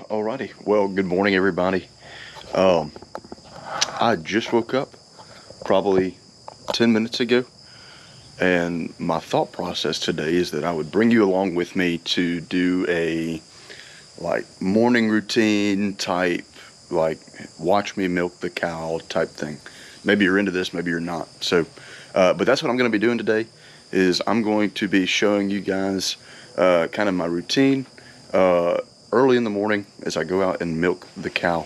Alrighty. Well, good morning, everybody. Um, I just woke up probably 10 minutes ago, and my thought process today is that I would bring you along with me to do a morning routine type, like watch me milk the cow type thing. Maybe you're into this, maybe you're not. But that's what I'm going to be doing today. Is I'm going to be showing you guys kind of my routine early in the morning as I go out and milk the cow.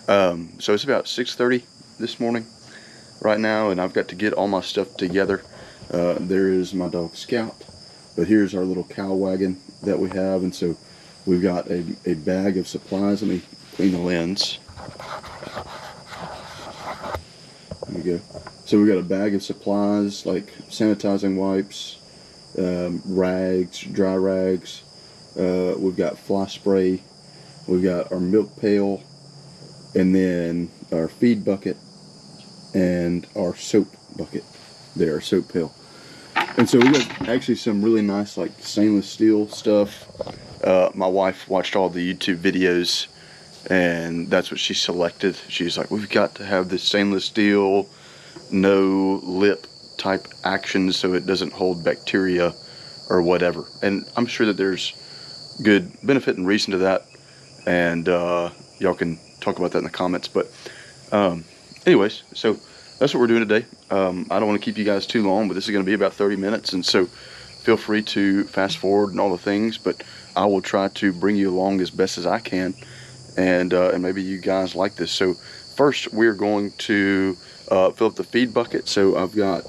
So it's about 6:30 this morning right now, and I've got to get all my stuff together. There is my dog Scout, but here's our little cow wagon that we have, and so we've got a bag of supplies. Let me clean the lens. There we go. So we've got a bag of supplies like sanitizing wipes, rags, dry rags. We've got fly spray. We've got our milk pail, and then our feed bucket and our soap bucket there, our soap pail. And so we got actually some really nice like stainless steel stuff. My wife watched all the YouTube videos, and that's what she selected. She's like, we've got to have this stainless steel, no lip type action so it doesn't hold bacteria or whatever. And I'm sure that there's good benefit and reason to that, and y'all can talk about that in the comments. But anyways, so that's what we're doing today. I don't want to keep you guys too long, but this is going to be about 30 minutes, and so feel free to fast forward and all the things, but I will try to bring you along as best as I can, and maybe you guys like this. So first we're going to fill up the feed bucket. So I'm going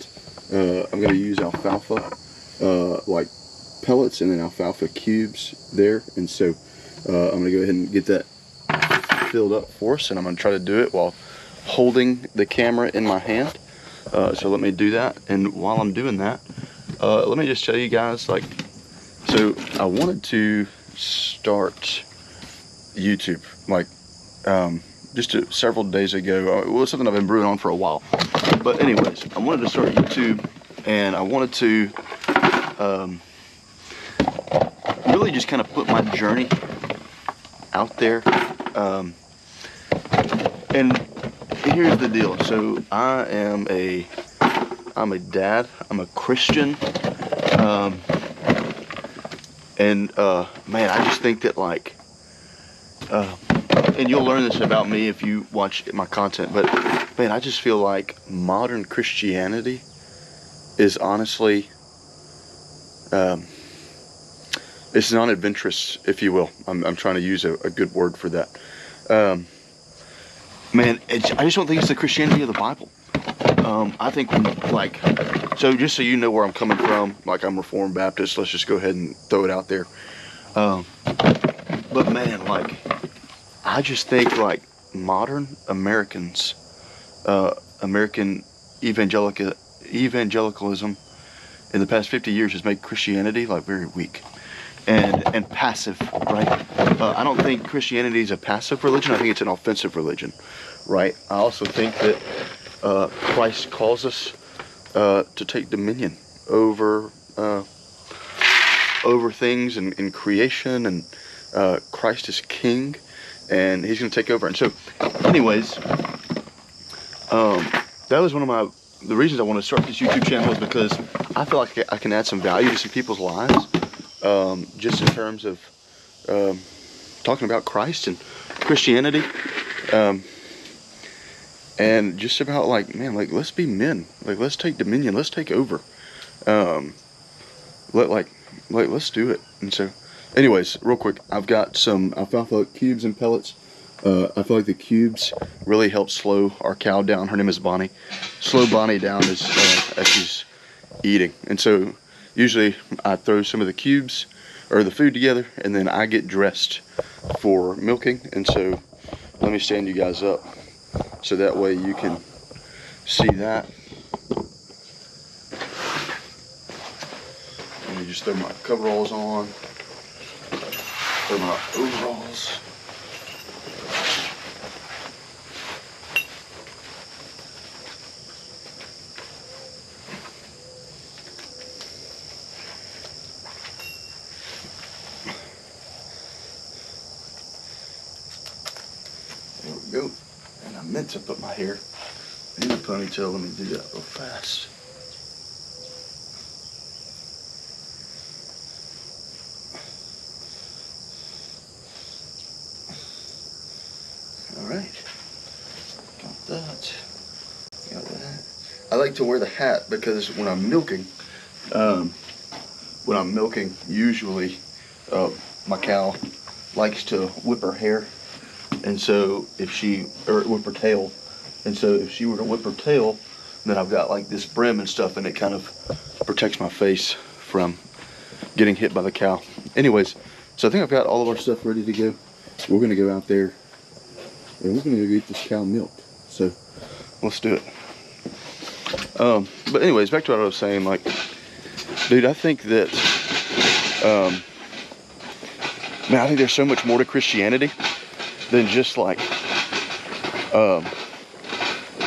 to use alfalfa like pellets and then alfalfa cubes there, and so I'm going to go ahead and get that filled up for us, and I'm going to try to do it while holding the camera in my hand. So let me do that, and while I'm doing that, let me just tell you guys, like, so I wanted to start YouTube like just several days ago. It was something I've been brewing on for a while, but anyways, I wanted to start YouTube, and I wanted to really just kind of put my journey out there. And here's the deal. So I'm a dad. I'm a Christian. Man, I just think that like, and you'll learn this about me if you watch my content, but man, I just feel like modern Christianity is honestly, it's non-adventurous, if you will. I'm trying to use a good word for that. Man, I just don't think it's the Christianity of the Bible. I think like, so just so you know where I'm coming from, like I'm Reformed Baptist, let's just go ahead and throw it out there. But man, like, I just think like modern Americans, American evangelicalism in the past 50 years has made Christianity like very weak and passive, right? I don't think Christianity is a passive religion. I think it's an offensive religion, right? I also think that Christ calls us to take dominion over things in creation, and Christ is king, and he's going to take over. And so anyways, that was one of the reasons I want to start this YouTube channel, is because I feel like I can add some value to some people's lives, just in terms of talking about Christ and Christianity, and just about like, man, like, let's be men, like, let's take dominion, let's take over, let's do it. And so anyways, real quick, I've got some alfalfa cubes and pellets. I feel like the cubes really help slow our cow down. Her name is Bonnie. Slow Bonnie down as she's eating. And so usually I throw some of the cubes or the food together, and then I get dressed for milking. And so let me stand you guys up so that way you can see that. Let me just throw my coveralls on, throw my overalls. meant to put my hair in a ponytail. Let me do that real fast. All right, got that. Got that. I like to wear the hat because when I'm milking, usually my cow likes to whip her hair, and so whip her tail, and so if she were to whip her tail, then I've got like this brim and stuff, and it kind of protects my face from getting hit by the cow. Anyways, so I think I've got all of our stuff ready to go. We're gonna go out there and we're gonna go get this cow milked. So let's do it. But anyways, back to what I was saying, like, dude, I think that, man, I think there's so much more to Christianity than just like,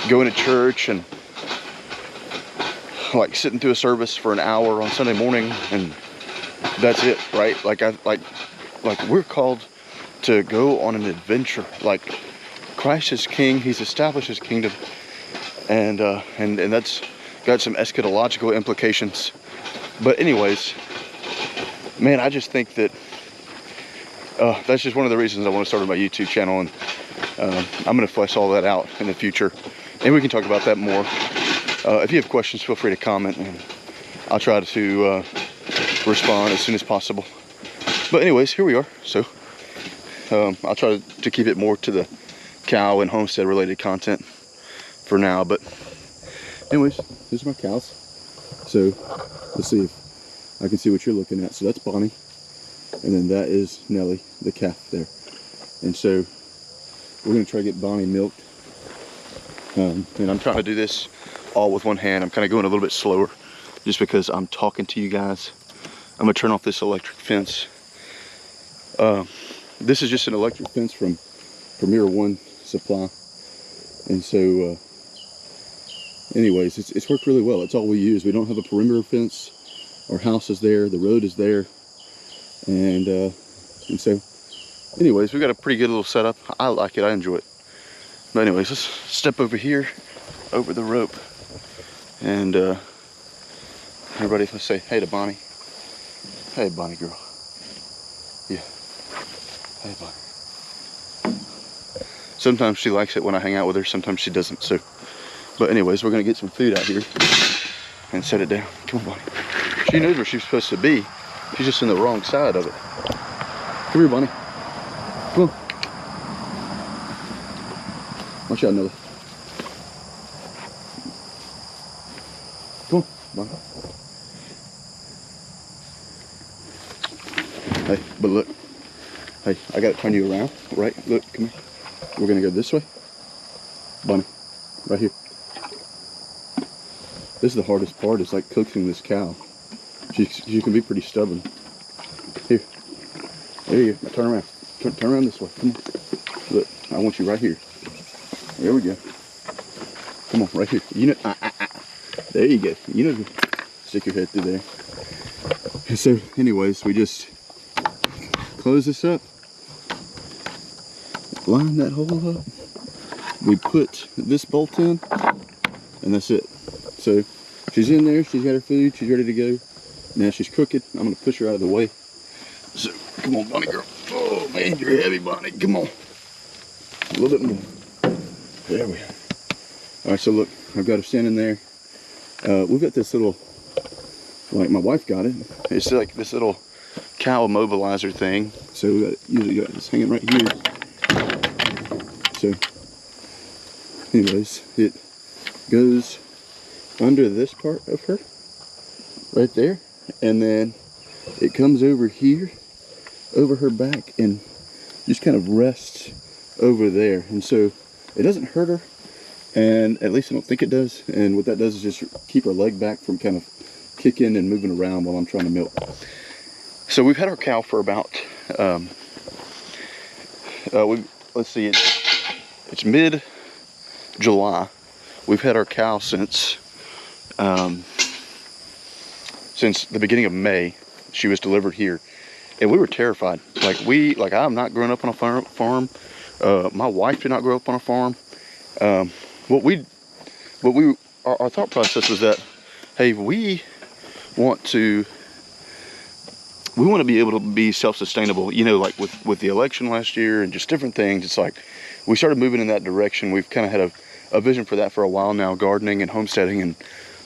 going to church and like sitting through a service for an hour on Sunday morning and that's it, right? Like we're called to go on an adventure. Like, Christ is king, he's established his kingdom, and that's got some eschatological implications. But anyways, man, I just think that that's just one of the reasons I want to start my YouTube channel, and I'm going to flesh all that out in the future, and we can talk about that more. If you have questions, feel free to comment, and I'll try to respond as soon as possible. But anyways, here we are. So I'll try to keep it more to the cow and homestead related content for now. But anyways, here's my cows. So let's see if I can see what you're looking at. So that's Bonnie, and then that is Nellie, the calf there. And so we're gonna try to get Bonnie milked. And I'm trying to do this all with one hand. I'm kind of going a little bit slower just because I'm talking to you guys. I'm gonna turn off this electric fence. This is just an electric fence from Premier One Supply, and so anyways, it's worked really well. It's all we use. We don't have a perimeter fence. Our house is there, the road is there, and so anyways, we got a pretty good little setup. I like it, I enjoy it. But anyways, let's step over here over the rope, and everybody, let's say hey to Bonnie. Hey, Bonnie girl. Yeah. Hey, Bonnie. Sometimes she likes it when I hang out with her, sometimes she doesn't. So, but anyways, we're gonna get some food out here and set it down. Come on, Bonnie. She knows where she's supposed to be. She's just in the wrong side of it. Come here, Bonnie. Come on. Watch out, Nelly. Come on, Bonnie. Hey, but look. Hey, I gotta turn you around, right? Look, come here. We're gonna go this way. Bonnie, right here. This is the hardest part, is like coaxing this cow. She can be pretty stubborn. Here. There you go. Turn around. Turn around this way. Come on. Look, I want you right here. There we go. Come on, right here. You know, there you go. You know, stick your head through there. And so, anyways, we just close this up, line that hole up, we put this bolt in, and that's it. So she's in there, she's got her food, she's ready to go. Now she's crooked. I'm gonna push her out of the way. So come on, Bonnie girl. Oh man, you're heavy, Bonnie. Come on, a little bit more. There we are. All right, so look, I've got her standing there. We've got this little, like my wife got it. It's like this little cow immobilizer thing. So we usually got this hanging right here. So anyways, it goes under this part of her right there, and then it comes over here over her back and just kind of rests over there, and so it doesn't hurt her, and at least I don't think it does. And what that does is just keep her leg back from kind of kicking and moving around while I'm trying to milk. So we've had our cow for about let's see, it's mid-July. We've had our cow since the beginning of May. She was delivered here, and we were terrified. Like I'm not growing up on a farm. My wife did not grow up on a farm, Our thought process was that, hey, we want to be able to be self-sustainable, you know, like with the election last year and just different things. It's like we started moving in that direction. We've kind of had a vision for that for a while now, gardening and homesteading and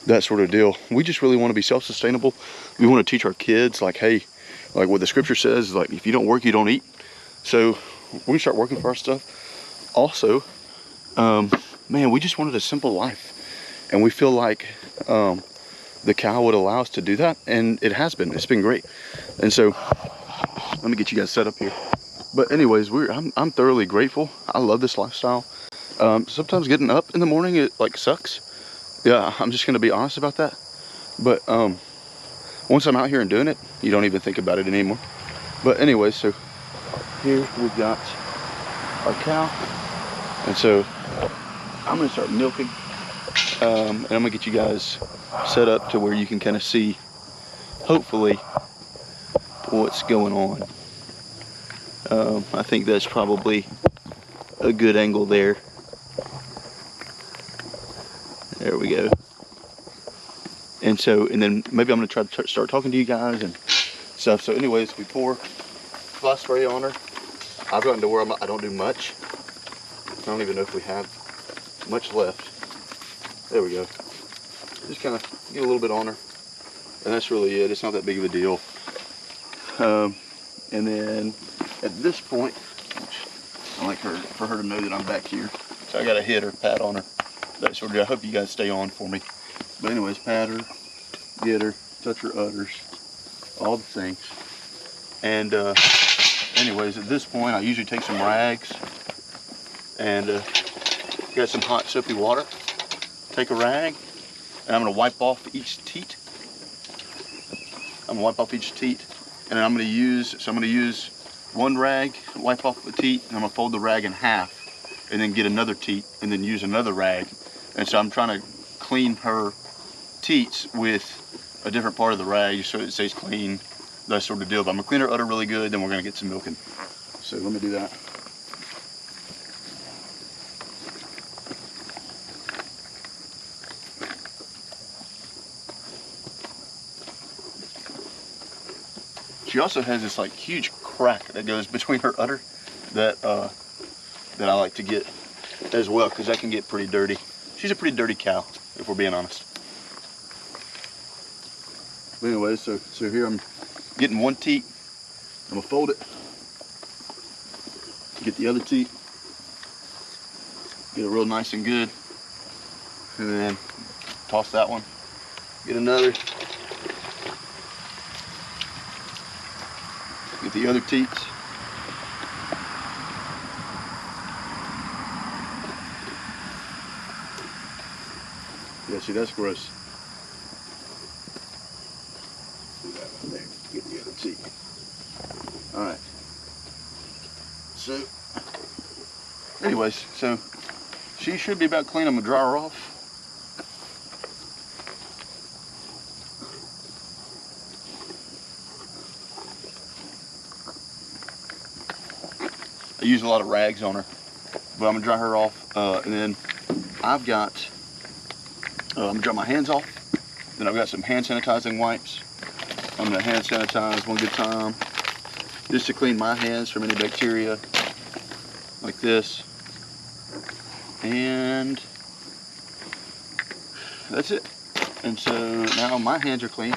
that sort of deal. We just really want to be self-sustainable. We want to teach our kids, like, hey, like what the scripture says, like, if you don't work, you don't eat. So we start working for our stuff. Also, man, we just wanted a simple life. And we feel like the cow would allow us to do that, and it has been. It's been great. And so, let me get you guys set up here. But anyways, I'm thoroughly grateful. I love this lifestyle. Sometimes getting up in the morning, it like sucks. Yeah, I'm just gonna be honest about that. But once I'm out here and doing it, you don't even think about it anymore. But anyways, so here we've got our cow, and so I'm gonna start milking. And I'm gonna get you guys set up to where you can kind of see, hopefully, what's going on. I think that's probably a good angle there. There we go. And so, and then maybe I'm gonna try to start talking to you guys and stuff. So anyways, we pour fly spray on her. I've gotten to where I don't do much. I don't even know if we have much left. There we go. Just kind of get a little bit on her, and that's really it. It's not that big of a deal. And then at this point, I like for her to know that I'm back here. So I got to hit her, pat on her, that sort of deal. I hope you guys stay on for me. But anyways, pat her, get her, touch her udders, all the things. And anyways, at this point, I usually take some rags and got some hot soapy water. Take a rag, and I'm going to wipe off each teat. I'm going to wipe off each teat, and I'm going to use one rag, wipe off the teat, and I'm going to fold the rag in half, and then get another teat, and then use another rag. And so I'm trying to clean her teats with a different part of the rag so it stays clean, that sort of deal. But I'm going to clean her udder really good, then we're going to get some milking. So let me do that. She also has this like huge crack that goes between her udder that I like to get as well, because that can get pretty dirty. She's a pretty dirty cow, if we're being honest. But anyway, so here I'm getting one teat. I'm gonna fold it. Get the other teat. Get it real nice and good, and then toss that one. Get another. Get the other teats. Yeah, see, that's gross. Do that right there. Get the other teat. Alright. So, anyways, so she should be about clean. I'm going to dry her off. I use a lot of rags on her, but I'm gonna dry her off, and then I've got, I'm gonna dry my hands off. Then I've got some hand sanitizing wipes. I'm gonna hand sanitize one good time, just to clean my hands from any bacteria, like this. And that's it. And so now my hands are clean,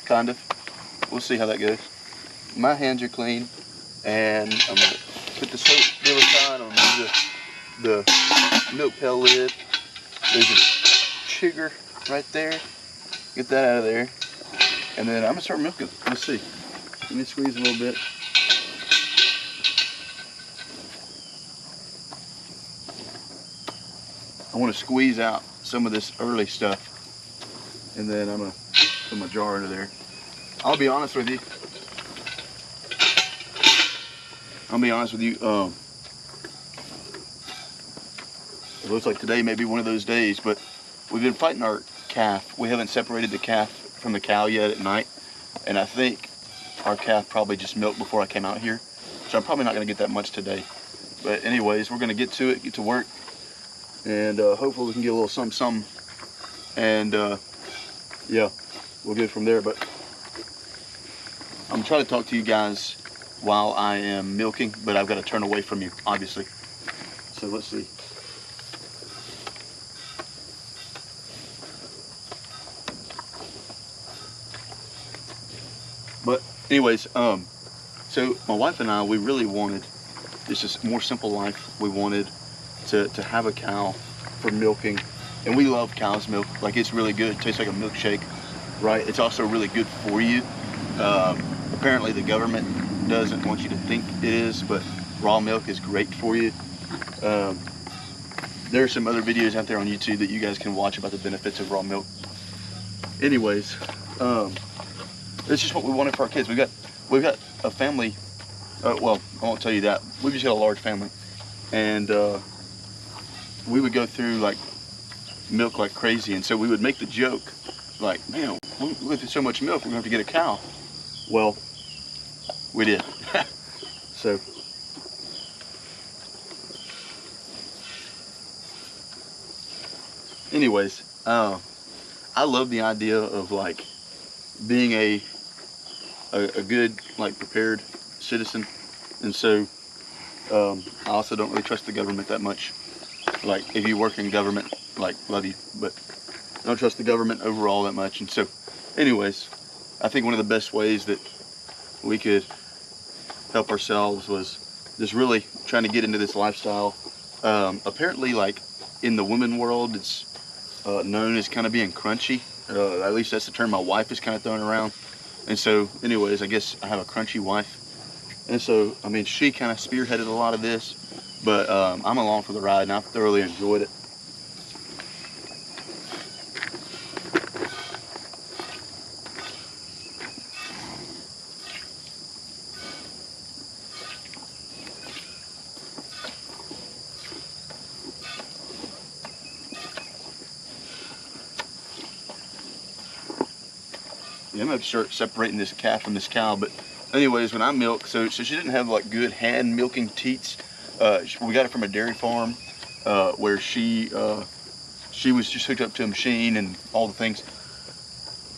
kind of. We'll see how that goes. My hands are clean, and I'm gonna put the soap bill aside. I'm gonna use the milk pail lid. There's a chigger right there. Get that out of there. And then I'm gonna start milking. Let's see. Let me squeeze a little bit. I want to squeeze out some of this early stuff. And then I'm gonna put my jar into there. I'll be honest with you. It looks like today may be one of those days, but we've been fighting our calf. We haven't separated the calf from the cow yet at night, and I think our calf probably just milked before I came out here, so I'm probably not going to get that much today. But anyways, we're going to get to it, get to work, and hopefully we can get a little something, and yeah, we'll get it from there. But I'm trying to talk to you guys while I am milking, but I've got to turn away from you, obviously. So let's see. But anyways, so my wife and I, we really wanted just a more simple life. We wanted to have a cow for milking, and we love cow's milk. Like, it's really good. It tastes like a milkshake, right? It's also really good for you. Apparently the government doesn't want you to think it is, but raw milk is great for you. There are some other videos out there on YouTube that you guys can watch about the benefits of raw milk. Anyways, it's just what we wanted for our kids. We've got a family. Well, I won't tell you that. We've just got a large family, and we would go through like milk like crazy. And so we would make the joke, like, man, we go through so much milk, we're gonna have to get a cow. Well, we did. So. Anyways, I love the idea of like being a good, like, prepared citizen, and so I also don't really trust the government that much. Like, if you work in government, like, love you, but I don't trust the government overall that much. And so, anyways, I think one of the best ways that we could help ourselves was just really trying to get into this lifestyle. Apparently, like, in the women world, it's known as kind of being crunchy. At least that's the term my wife is kind of throwing around. And so, anyways, I guess I have a crunchy wife. And so, I mean, she kind of spearheaded a lot of this, but I'm along for the ride, and I've thoroughly enjoyed it. Yeah, I'm gonna start separating this calf from this cow. But anyways, when I milk, so she didn't have like good hand milking teats. We got it from a dairy farm where she was just hooked up to a machine and all the things.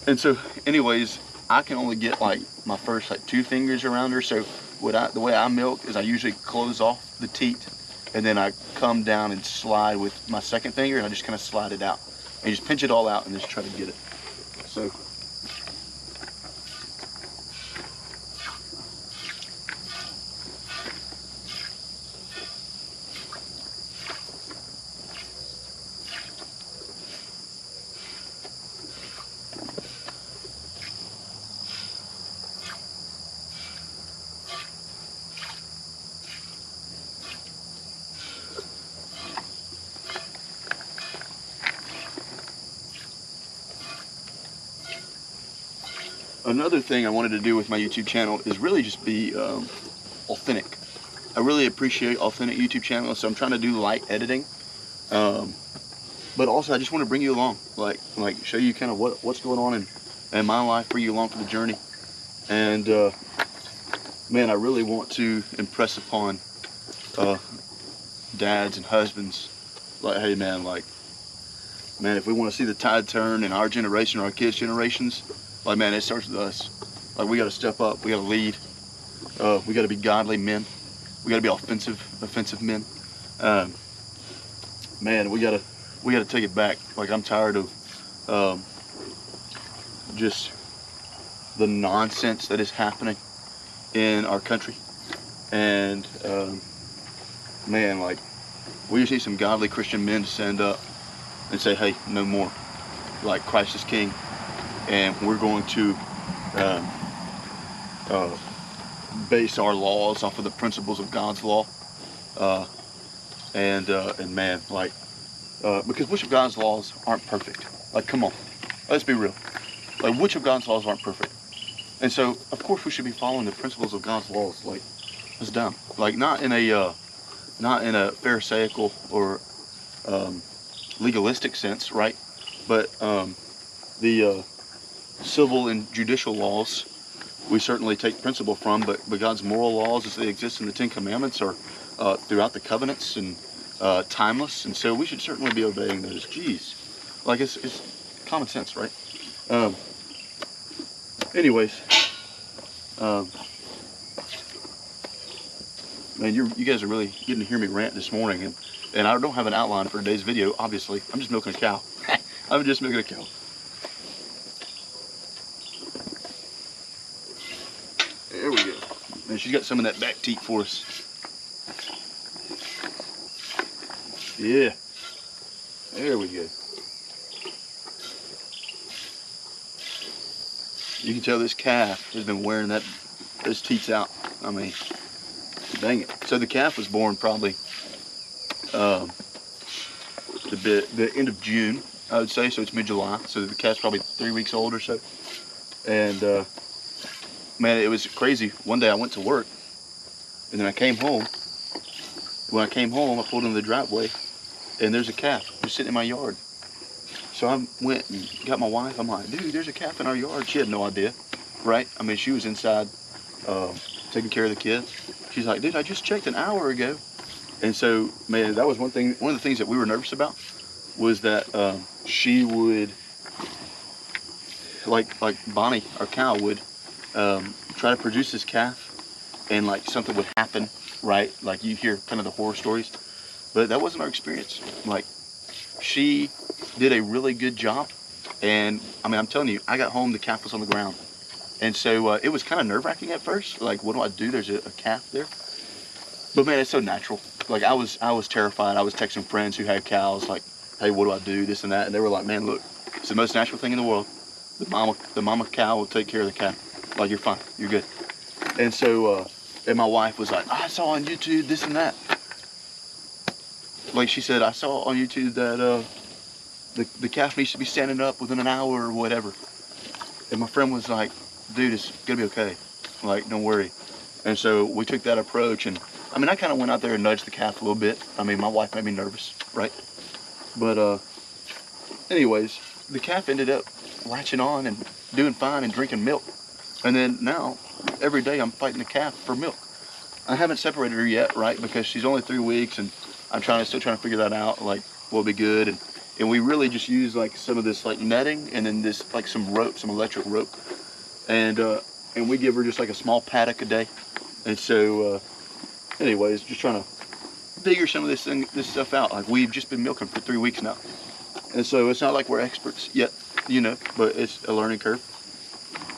And so, anyways, I can only get like my first like 2 fingers around her. So the way I milk is I usually close off the teat, and then I come down and slide with my second finger, and I just kind of slide it out and just pinch it all out and just try to get it. So. Another thing I wanted to do with my YouTube channel is really just be authentic. I really appreciate authentic YouTube channels, so I'm trying to do light editing. But also, I just want to bring you along, like show you kind of what's going on in my life, bring you along for the journey. And man, I really want to impress upon dads and husbands, like, hey man, if we want to see the tide turn in our generation or our kids' generations, like, man, it starts with us. Like, we got to step up. We got to lead. We got to be godly men. We got to be offensive men. Man, we got to take it back. Like, I'm tired of just the nonsense that is happening in our country. And man, like, we just need some godly Christian men to stand up and say, hey, no more. Like, Christ is King. And we're going to base our laws off of the principles of God's law. And man, like, because which of God's laws aren't perfect? Like, come on, let's be real. Like, which of God's laws aren't perfect? And so, of course, we should be following the principles of God's laws. Like, that's dumb. Like, not in a pharisaical or legalistic sense, right? But the civil and judicial laws we certainly take principle from, but God's moral laws as they exist in the 10 Commandments or throughout the covenants and timeless, and so we should certainly be obeying those. Jeez, like it's common sense, right? Um, anyways, um, man, you guys are really getting to hear me rant this morning, and I don't have an outline for today's video. Obviously, I'm just milking a cow. I'm just milking a cow. There we go. And she's got some of that back teat for us. Yeah. There we go. You can tell this calf has been wearing those teats out. I mean, dang it. So the calf was born probably the end of June, I would say. So it's mid-July. So the calf's probably 3 weeks old or so. And man, it was crazy. One day I went to work, and then I came home. When I came home, I pulled into the driveway, and there's a calf just sitting in my yard. So I went and got my wife. I'm like, dude, there's a calf in our yard. She had no idea, right? I mean, she was inside taking care of the kids. She's like, dude, I just checked an hour ago. And so, man, that was one of the things that we were nervous about was that she would, like Bonnie, our cow, would try to produce this calf, and like something would happen, right? Like you hear kind of the horror stories, but that wasn't our experience. Like, she did a really good job, and I mean, I'm telling you, I got home, the calf was on the ground, and so it was kind of nerve-wracking at first. Like, what do I do? There's a calf there, but man, it's so natural. Like, I was terrified. I was texting friends who had cows, like, hey, what do I do? This and that, and they were like, man, look, it's the most natural thing in the world. The mama cow will take care of the calf. Like, you're fine, you're good. And so, and my wife was like, I saw on YouTube this and that. Like she said, I saw on YouTube that the calf needs to be standing up within an hour or whatever. And my friend was like, dude, it's gonna be okay. Like, don't worry. And so we took that approach, and I mean, I kind of went out there and nudged the calf a little bit. I mean, my wife made me nervous, right? But anyways, the calf ended up latching on and doing fine and drinking milk. And then now, every day I'm fighting the calf for milk. I haven't separated her yet, right? Because she's only 3 weeks, and I'm still trying to figure that out, like what'll be good. And we really just use like some of this like netting, and then this like some rope, some electric rope. And we give her just like a small paddock a day. And so, anyways, just trying to figure some of this stuff out. Like, we've just been milking for 3 weeks now. And so it's not like we're experts yet, you know, but it's a learning curve.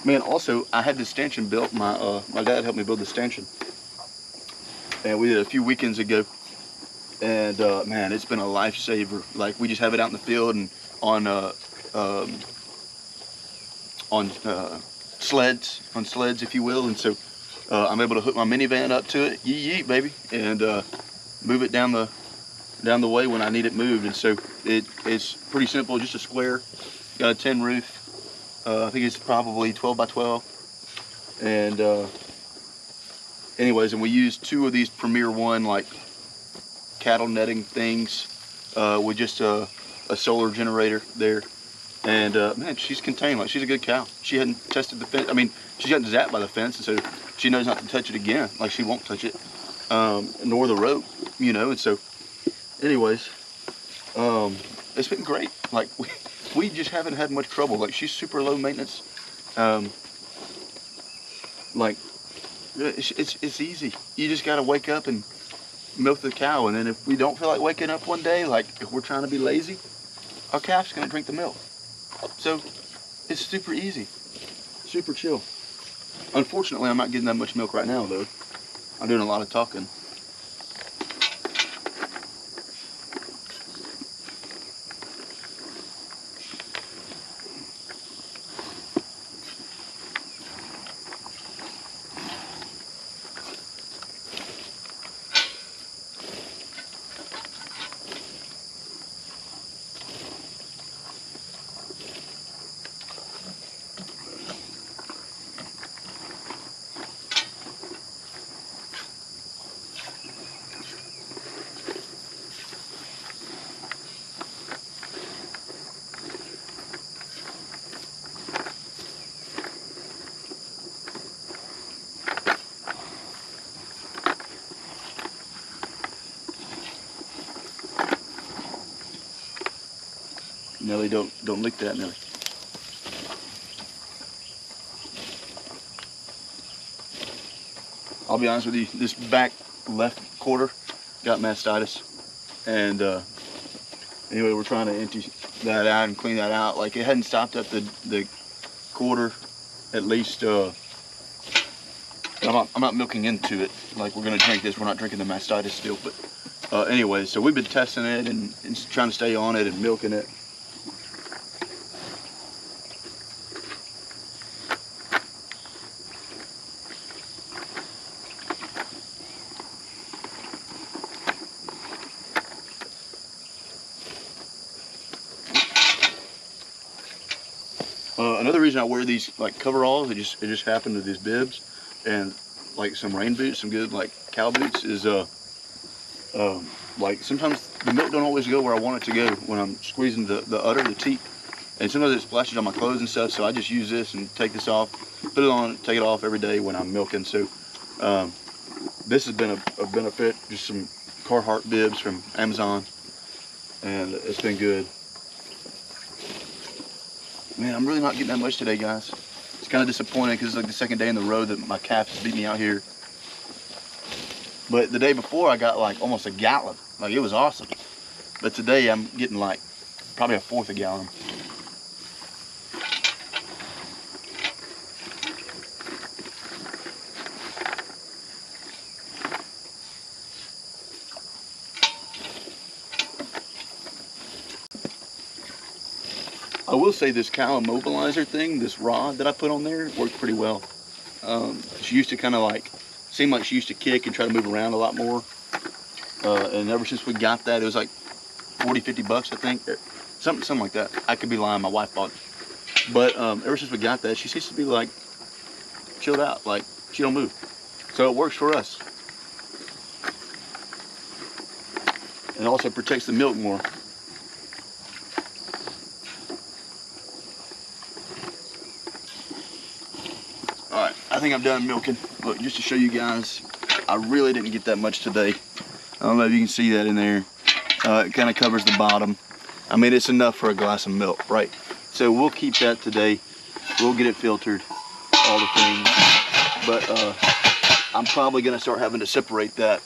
Man, also, I had this stanchion built. My dad helped me build the stanchion, and we did it a few weekends ago. And man, it's been a lifesaver. Like, we just have it out in the field and on sleds, if you will. And so I'm able to hook my minivan up to it, yeet baby, and move it down the way when I need it moved. And so it's pretty simple, just a square, got a tin roof. I think it's probably 12 by 12. And anyways, and we used 2 of these Premier One like cattle netting things with just a solar generator there. And man, she's contained. Like, she's a good cow. She hadn't tested the fence. I mean, she's gotten zapped by the fence, and so she knows not to touch it again. Like, she won't touch it, nor the rope, you know. And so, anyways, it's been great. Like, we just haven't had much trouble. Like, she's super low maintenance. Like, it's easy. You just gotta wake up and milk the cow, and then if we don't feel like waking up one day, like if we're trying to be lazy, our calf's gonna drink the milk. So it's super easy, super chill. Unfortunately, I'm not getting that much milk right now, though. I'm doing a lot of talking. Nelly, don't lick that, Nelly. I'll be honest with you, this back left quarter got mastitis, and anyway, we're trying to empty that out and clean that out. Like, it hadn't stopped at the quarter, at least. I'm not milking into it. Like, we're gonna drink this. We're not drinking the mastitis still, but anyway, so we've been testing it and trying to stay on it and milking it. Another reason I wear these like coveralls, it just happened to these bibs and like some rain boots, some good like cow boots, is like sometimes the milk don't always go where I want it to go when I'm squeezing the udder, the teat, and sometimes it splashes on my clothes and stuff. So I just use this and take this off, put it on, take it off every day when I'm milking. So this has been a benefit. Just some Carhartt bibs from Amazon, and it's been good. Man, I'm really not getting that much today, guys. It's kind of disappointing because it's like the second day in the row that my calf has beat me out here. But the day before, I got like almost a gallon. Like, it was awesome. But today, I'm getting like probably 1/4 a gallon. I will say this cow immobilizer thing, this rod that I put on there, worked pretty well. She used to kind of like, seem like she used to kick and try to move around a lot more. And ever since we got that, it was like 40, 50 bucks, I think. Something like that. I could be lying, my wife bought it. But ever since we got that, she seems to be like chilled out, like she don't move. So it works for us. It also protects the milk more. Alright, I think I'm done milking. Look, just to show you guys, I really didn't get that much today. I don't know if you can see that in there. It kind of covers the bottom. I mean, it's enough for a glass of milk, right? So we'll keep that today. We'll get it filtered, all the things. But I'm probably going to start having to separate that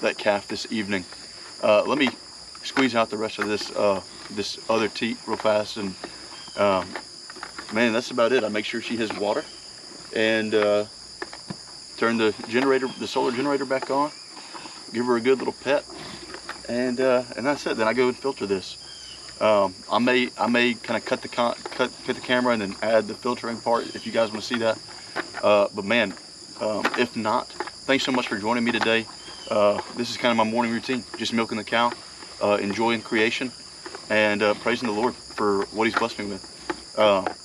that calf this evening. Let me squeeze out the rest of this this other teat real fast, and man, that's about it. I make sure she has water, and turn the generator, the solar generator, back on. Give her a good little pet, and that's it. Then I go and filter this. I may kind of cut the camera and then add the filtering part if you guys want to see that. But man, if not, thanks so much for joining me today. This is kind of my morning routine, just milking the cow, enjoying creation, and praising the Lord for what He's blessed me with.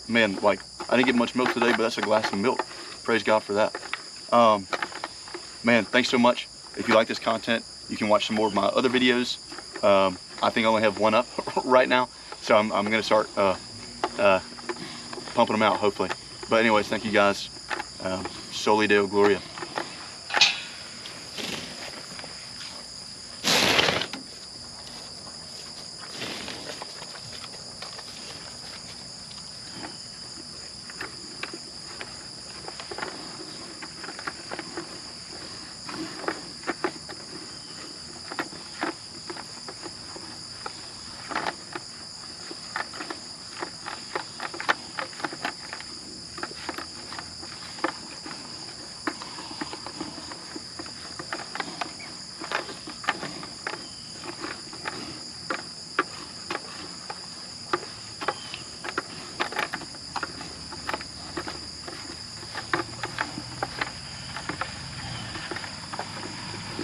Man, like, I didn't get much milk today, but that's a glass of milk. Praise God for that. Man, thanks so much. If you like this content, you can watch some more of my other videos. I think I only have one up right now, so I'm going to start pumping them out, hopefully. But anyways, thank you guys. Soli Deo Gloria.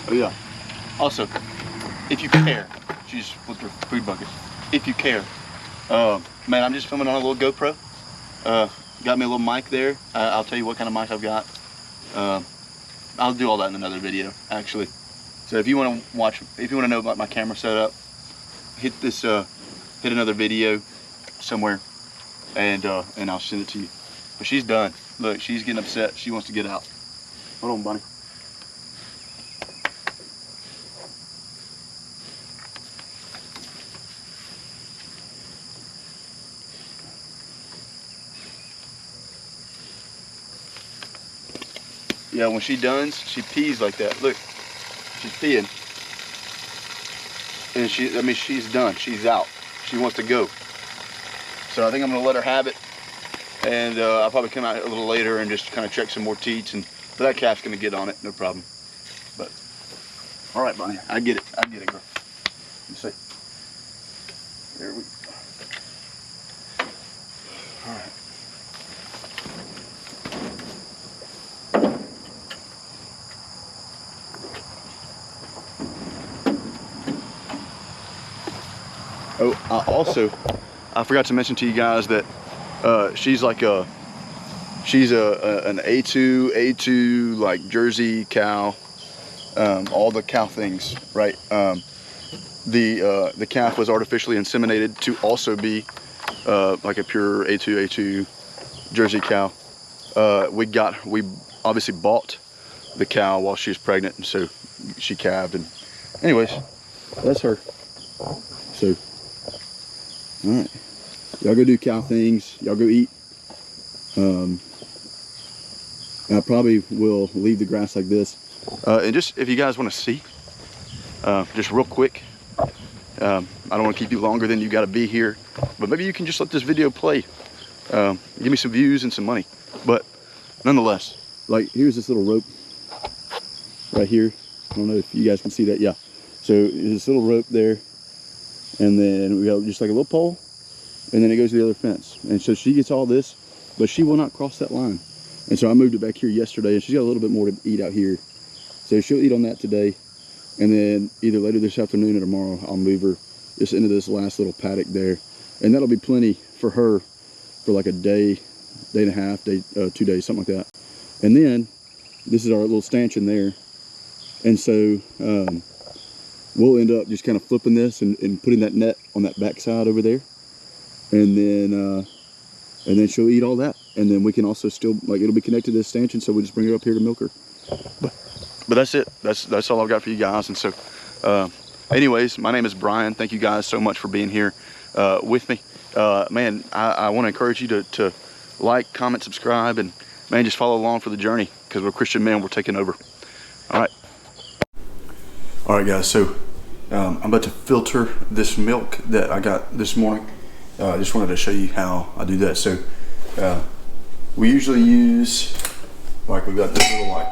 Oh yeah. Also, if you care, she just flipped her food bucket. If you care, man, I'm just filming on a little GoPro. Got me a little mic there. I'll tell you what kind of mic I've got. I'll do all that in another video, actually. So if you want to watch, if you want to know about my camera setup, hit this, hit another video somewhere, and I'll send it to you. But she's done. Look, she's getting upset. She wants to get out. Hold on, Bunny. Yeah, when she does, she pees like that. Look, she's peeing. And she's done. She's out. She wants to go. So I think I'm gonna let her have it. And I'll probably come out a little later and just kind of check some more teats. But that calf's gonna get on it, no problem. But, all right, Bonnie, I get it, girl. You see. There we go. All right. Oh, I forgot to mention to you guys that she's like an A2 like Jersey cow, all the cow things, right? The calf was artificially inseminated to also be like a pure A2 Jersey cow. We obviously bought the cow while she was pregnant, and so she calved. And anyways, that's her. So, all right, y'all go do cow things. Y'all go eat. I probably will leave the grass like this. And just if you guys want to see, just real quick. I don't want to keep you longer than you got to be here, but maybe you can just let this video play. Give me some views and some money. But nonetheless, like here's this little rope right here. I don't know if you guys can see that. Yeah. So there's this little rope there, and then we got just like a little pole, and then it goes to the other fence. And so she gets all this, but she will not cross that line. And so I moved it back here yesterday, and she's got a little bit more to eat out here. So she'll eat on that today. And then either later this afternoon or tomorrow, I'll move her just into this last little paddock there. And that'll be plenty for her for like a day, day and a half, 2 days, something like that. And then this is our little stanchion there. And so we'll end up just kind of flipping this and putting that net on that back side over there. And then she'll eat all that. And then we can also still, like, it'll be connected to this stanchion, so we'll just bring her up here to milk her. But that's it. That's all I've got for you guys. And so, anyways, my name is Brian. Thank you guys so much for being here with me. Man, I want to encourage you to like, comment, subscribe, and man, just follow along for the journey, because we're Christian men. We're taking over. All right. All right, guys. So I'm about to filter this milk that I got this morning. I just wanted to show you how I do that. So we usually use, like, we've got this little like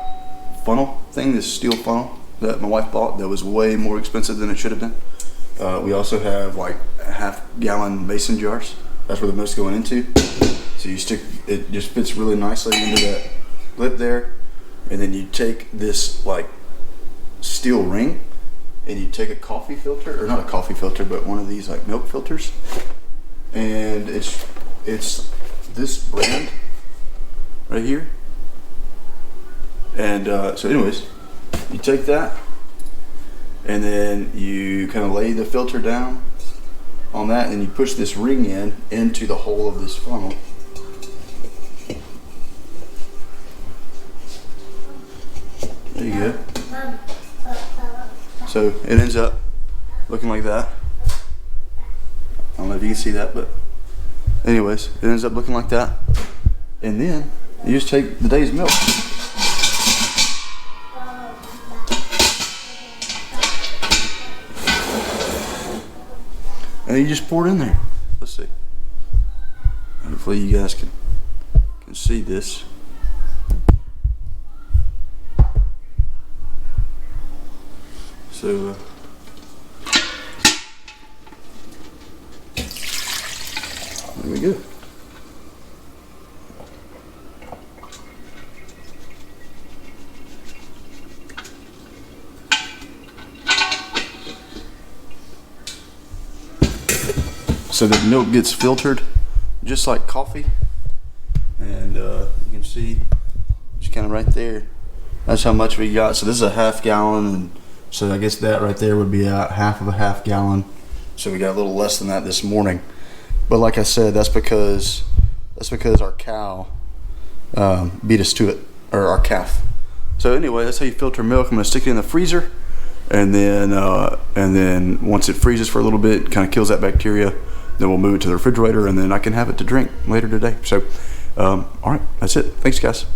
funnel thing, this steel funnel that my wife bought that was way more expensive than it should have been. We also have like half-gallon mason jars. That's where the milk's going into. So you stick, it just fits really nicely into that lip there. And then you take this like steel ring and you take a coffee filter, or not a coffee filter, but one of these like milk filters. And it's this brand right here. And so anyways, you take that and then you kind of lay the filter down on that, and you push this ring into the hole of this funnel. There you go. So it ends up looking like that. I don't know if you can see that, but anyways, it ends up looking like that. And then you just take the day's milk. And you just pour it in there. Let's see. Hopefully you guys can see this. So there we go. So the milk gets filtered just like coffee, and you can see just kind of right there, that's how much we got. So this is a half-gallon, and so I guess that right there would be half of a half-gallon. So we got a little less than that this morning. But like I said, that's because our cow beat us to it, or our calf. So anyway, that's how you filter milk. I'm gonna stick it in the freezer, and then once it freezes for a little bit, kind of kills that bacteria. Then we'll move it to the refrigerator, and then I can have it to drink later today. So, all right, that's it. Thanks, guys.